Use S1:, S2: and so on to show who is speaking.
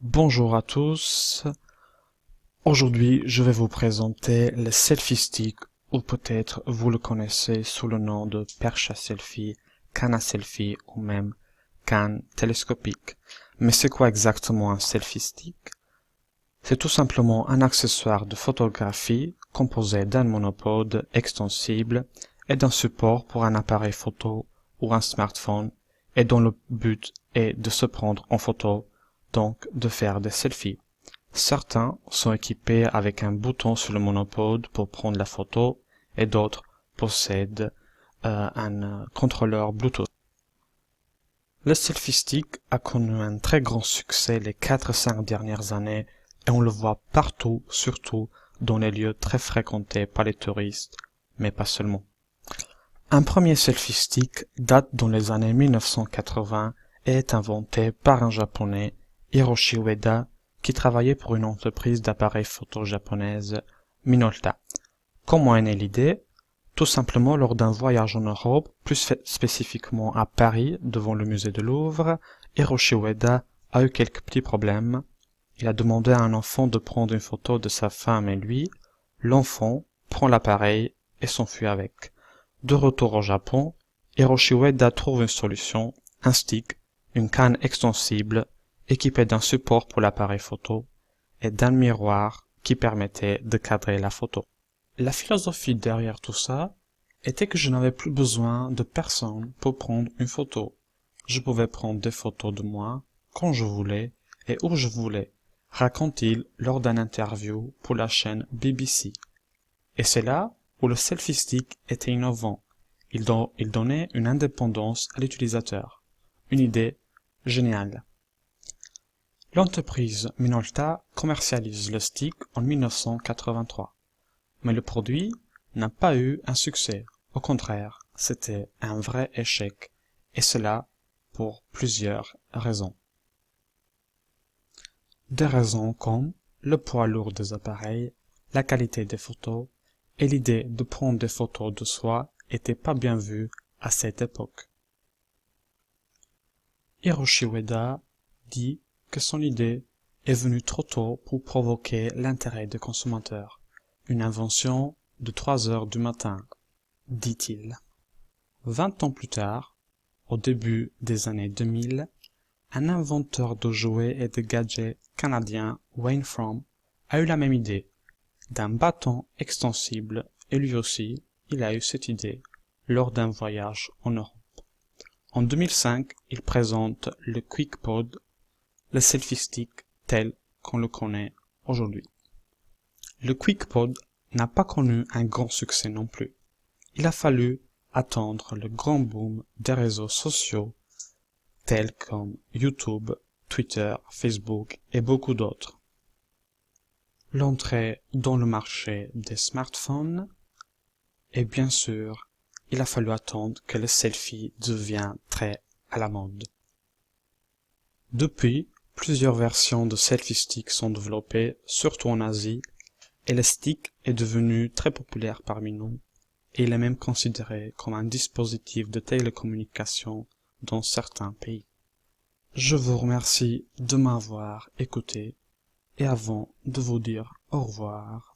S1: Bonjour à tous. Aujourd'hui, je vais vous présenter le selfie stick, ou peut-être vous le connaissez sous le nom de perche à selfie, canne à selfie ou même canne télescopique. Mais c'est quoi exactement un selfie stick? C'est tout simplement un accessoire de photographie composé d'un monopode extensible et d'un support pour un appareil photo ou un smartphone, et dont le but est de se prendre en photo, donc de faire des selfies. Certains sont équipés avec un bouton sur le monopode pour prendre la photo et d'autres possèdent un contrôleur Bluetooth. Le selfie stick a connu un très grand succès les 4-5 dernières années et on le voit partout, surtout dans les lieux très fréquentés par les touristes, mais pas seulement. Un premier selfie stick date dans les années 1980 et est inventé par un japonais, Hiroshi Ueda, qui travaillait pour une entreprise d'appareils photo japonaise, Minolta. Comment est née l'idée? Tout simplement lors d'un voyage en Europe, plus spécifiquement à Paris, devant le musée de Louvre, Hiroshi Ueda a eu quelques petits problèmes. Il a demandé à un enfant de prendre une photo de sa femme et lui. L'enfant prend l'appareil et s'enfuit avec. De retour au Japon, Hiroshi Ueda trouve une solution, un stick, une canne extensible, équipée d'un support pour l'appareil photo et d'un miroir qui permettait de cadrer la photo. La philosophie derrière tout ça était que je n'avais plus besoin de personne pour prendre une photo. Je pouvais prendre des photos de moi quand je voulais et où je voulais, raconte-t-il lors d'une interview pour la chaîne BBC. Et c'est là où le selfie stick était innovant. Il donnait une indépendance à l'utilisateur. Une idée géniale. L'entreprise Minolta commercialise le stick en 1983. Mais le produit n'a pas eu un succès. Au contraire, c'était un vrai échec. Et cela pour plusieurs raisons. Des raisons comme le poids lourd des appareils, la qualité des photos, et l'idée de prendre des photos de soi était pas bien vue à cette époque. Hiroshi Ueda dit que son idée est venue trop tôt pour provoquer l'intérêt des consommateurs. Une invention de 3 heures du matin, dit-il. 20 ans plus tard, au début des années 2000, un inventeur de jouets et de gadgets canadien, Wayne Fromm, a eu la même idée, d'un bâton extensible, et lui aussi, il a eu cette idée lors d'un voyage en Europe. En 2005, il présente le QuickPod, le selfie stick tel qu'on le connaît aujourd'hui. Le QuickPod n'a pas connu un grand succès non plus. Il a fallu attendre le grand boom des réseaux sociaux tels comme YouTube, Twitter, Facebook et beaucoup d'autres. L'entrée dans le marché des smartphones et bien sûr, il a fallu attendre que le selfie devienne très à la mode. Depuis, plusieurs versions de selfie stick sont développées, surtout en Asie, et le stick est devenu très populaire parmi nous, et il est même considéré comme un dispositif de télécommunication dans certains pays. Je vous remercie de m'avoir écouté, et avant de vous dire au revoir,